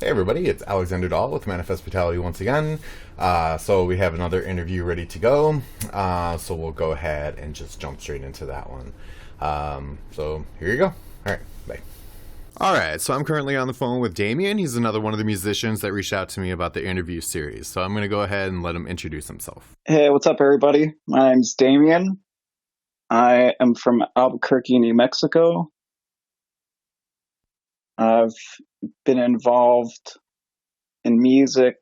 Hey everybody, it's Alexander Dahl with Manifest Fatality once again. So we have another interview ready to go. So we'll go ahead and just jump straight into that one. So here you go. All right, bye. All right, so I'm currently on the phone with Damon. He's another one of the musicians that reached out to me about the interview series. So I'm going to go ahead and let him introduce himself. Hey, what's up, everybody? My name's Damien. I am from Albuquerque, New Mexico. I've been involved in music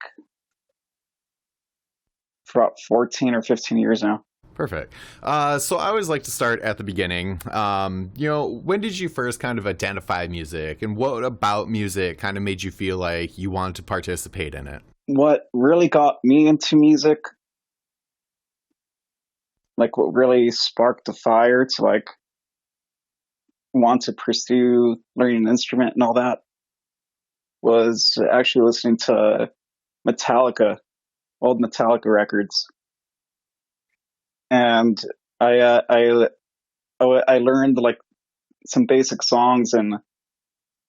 for about 14 or 15 years now. Perfect. So I always like to start at the beginning. When did you first kind of identify music, and what about music kind of made you feel like you wanted to participate in it? What really got me into music, like what really sparked the fire to want to pursue learning an instrument and all that, was actually listening to Metallica, old Metallica records. And I uh, I I learned like some basic songs, and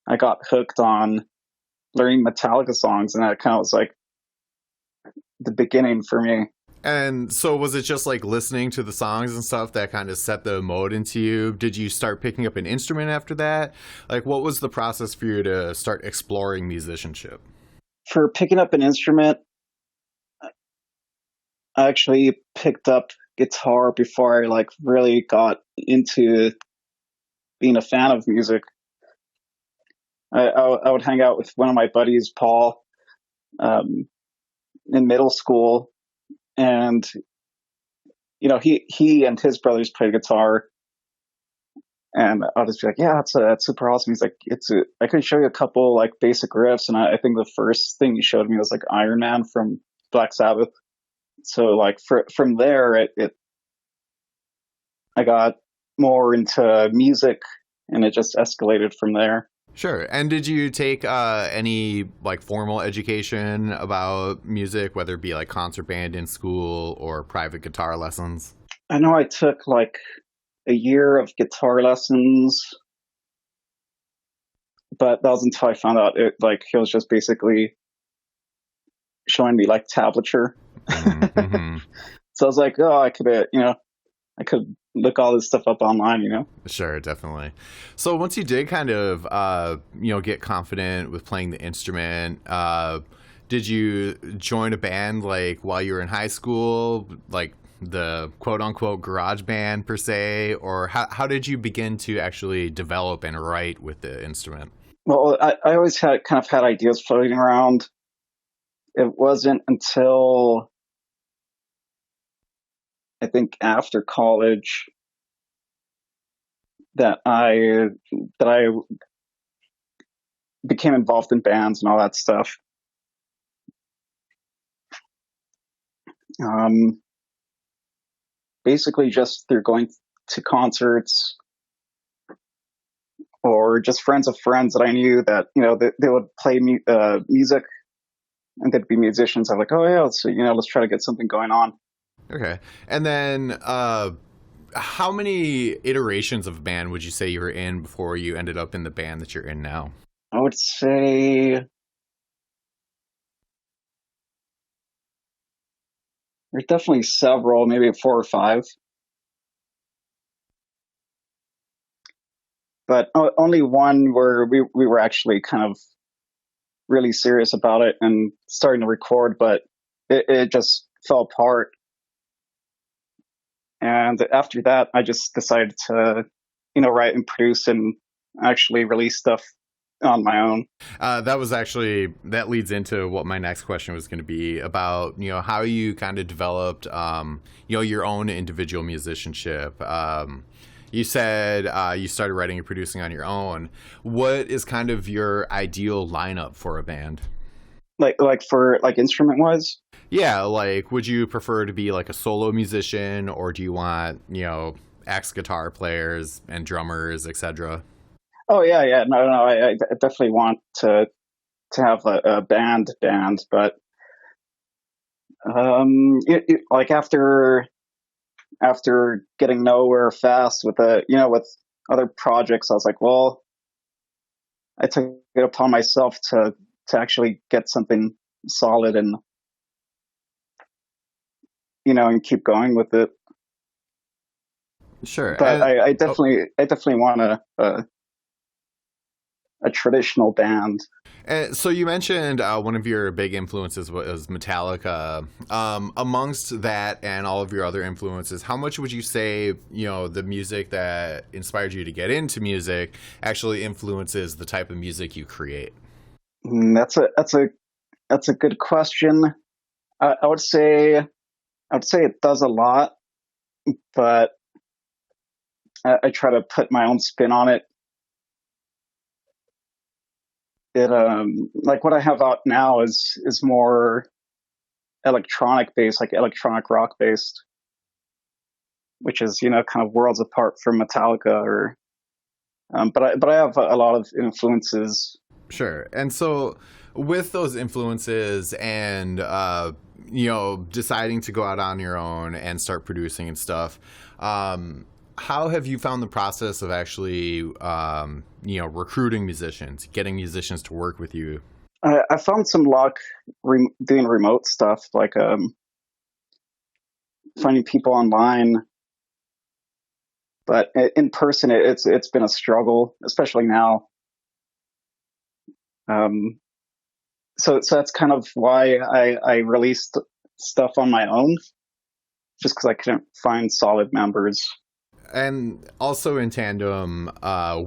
I got hooked on learning Metallica songs, and that kind of was like the beginning for me. And so was it just like listening to the songs and stuff that kind of set the mode into you? Did you start picking up an instrument after that? Like, what was the process for you to start exploring musicianship? For picking up an instrument, I actually picked up guitar before I like really got into being a fan of music. I would hang out with one of my buddies, Paul, um, in middle school, and he and his brothers played guitar, and I'll just be like, yeah, that's super awesome. He's like, I could show you a couple like basic riffs, and I think the first thing he showed me was like Iron Man from Black Sabbath. So like from there, I got more into music, and it just escalated from there. Sure. And did you take any like formal education about music, whether it be like concert band in school or private guitar lessons? I know I took like a year of guitar lessons, but that was until I found out he was just basically showing me like tablature. Mm-hmm. So I was like, oh, I could look all this stuff up online. Sure, definitely. So once you did kind of, get confident with playing the instrument, did you join a band like while you were in high school, like the quote unquote garage band per se, or how did you begin to actually develop and write with the instrument? Well, I always had ideas floating around. It wasn't until I think after college that I became involved in bands and all that stuff. Um, Basically, just through going to concerts or just friends of friends that I knew that they would play music, and they'd be musicians. I'm like, oh yeah, let's try to get something going on. Okay. And then how many iterations of band would you say you were in before you ended up in the band that you're in now? I would say there's definitely several, maybe four or five, but only one where we were actually kind of really serious about it and starting to record, but it just fell apart. And after that, I just decided to, write and produce and actually release stuff on my own. That leads into what my next question was going to be about, how you kind of developed, your own individual musicianship. You said you started writing and producing on your own. What is kind of your ideal lineup for a band? Like for like instrument wise. Yeah, like would you prefer to be like a solo musician, or do you want, ex guitar players and drummers, etc.? Oh yeah, yeah. No, no. I definitely want to have a band, but like after getting nowhere fast with with other projects, I was like, well, I took it upon myself to to actually get something solid and, and keep going with it. Sure. But And I oh, definitely want a traditional band. and so you mentioned one of your big influences was Metallica. Amongst that and all of your other influences, how much would you say, the music that inspired you to get into music actually influences the type of music you create? That's a good question. I would say it does a lot, but I try to put my own spin on it. It like what I have out now is more electronic based, like electronic rock based, which is kind of worlds apart from Metallica. Or but I have a lot of influences. Sure. And so, with those influences and deciding to go out on your own and start producing and stuff, how have you found the process of actually recruiting musicians, getting musicians to work with you? I found some luck doing remote stuff, like finding people online. But in person, it's been a struggle, especially now. Um, so that's kind of why I released stuff on my own, just because I couldn't find solid members. And also in tandem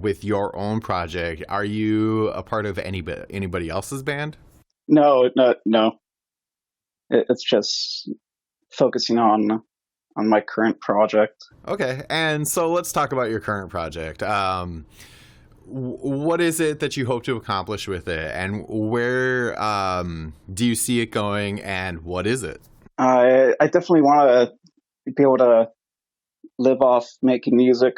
with your own project, are you a part of anybody else's band? No, no, no. It's just focusing on my current project. Okay, and so let's talk about your current project. What is it that you hope to accomplish with it, and where do you see it going, and what is it? I definitely want to be able to live off making music.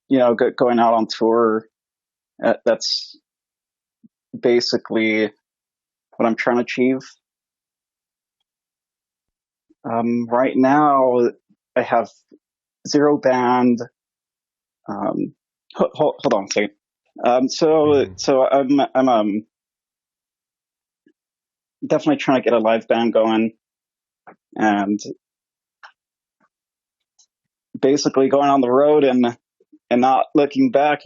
Going out on tour. That's basically what I'm trying to achieve. Right now, I have zero band. Hold on a second. So Mm-hmm. so I'm definitely trying to get a live band going, and basically going on the road and not looking back.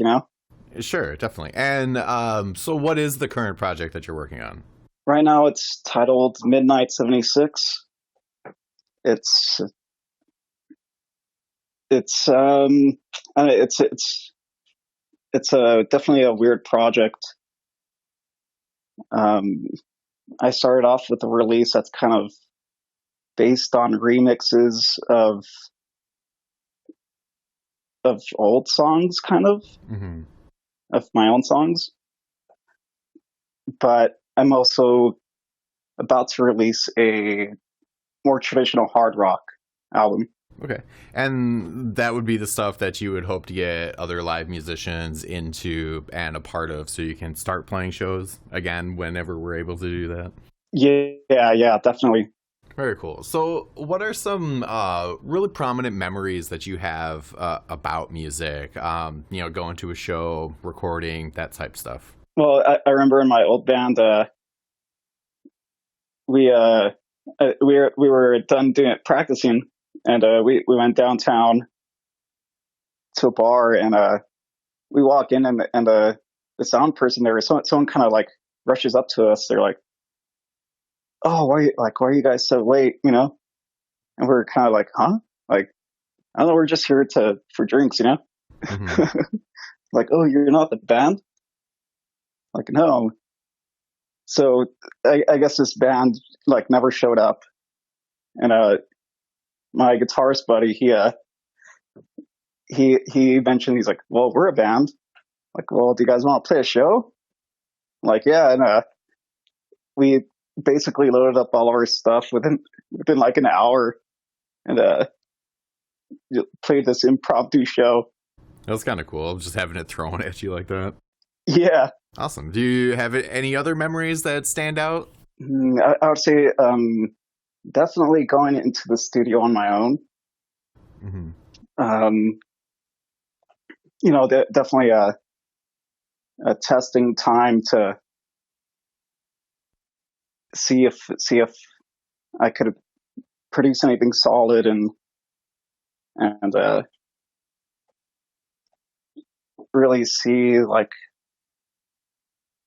Sure, definitely. And so, what is the current project that you're working on? Right now, it's titled Midnight '76. It's it's it's a definitely a weird project. Um, I started off with a release that's kind of based on remixes of old songs, kind Mm-hmm. of my own songs. But I'm also about to release a more traditional hard rock album. Okay. And that would be the stuff that you would hope to get other live musicians into and a part of so you can start playing shows again whenever we're able to do that. Yeah, definitely. Very cool. So, what are some really prominent memories that you have about music? Going to a show, recording, that type of stuff. Well, I remember in my old band, we we were done doing it, practicing, and we went downtown to a bar, and we walk in, and the sound person there, someone kind of like rushes up to us. They're like, "Oh, why are you guys so late?" And we're kind of like, "Huh?" Like, I don't know, we're just here for drinks. Mm-hmm. Like, "Oh, you're not the band?" Like, no. So I guess this band like never showed up, and my guitarist buddy, he mentioned, he's like, "Well, we're a band." Like, "Well, do you guys want to play a show?" Like, yeah, and we basically loaded up all of our stuff within like an hour, and played this impromptu show. That was kind of cool, just having it thrown at you like that. Yeah. Awesome. Do you have any other memories that stand out? I would say definitely going into the studio on my own. Mm-hmm. Um, definitely testing time to see if I could produce anything solid and really see like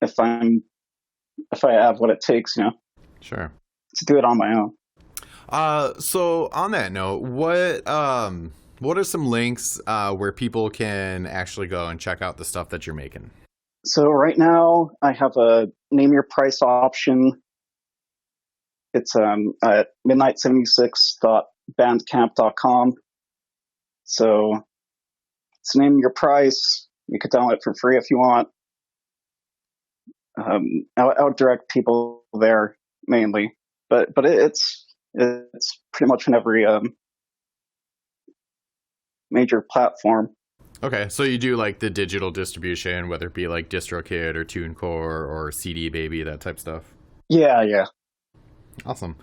if I have what it takes, Sure. to do it on my own. So on that note, what are some links where people can actually go and check out the stuff that you're making? So right now I have a name your price option. It's at midnight76.bandcamp.com. So it's name your price. You could download it for free if you want. I would direct people there mainly, but it's pretty much in every major platform. Okay, so you do like the digital distribution, whether it be like DistroKid or TuneCore or CD Baby, that type stuff. Yeah. Awesome.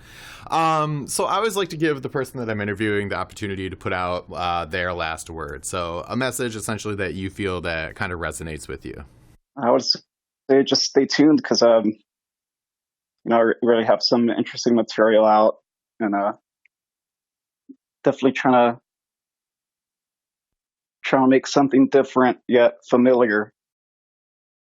So I always like to give the person that I'm interviewing the opportunity to put out their last word. So a message essentially that you feel that kind of resonates with you. I would say just stay tuned because I really have some interesting material out, and definitely trying to make something different yet familiar.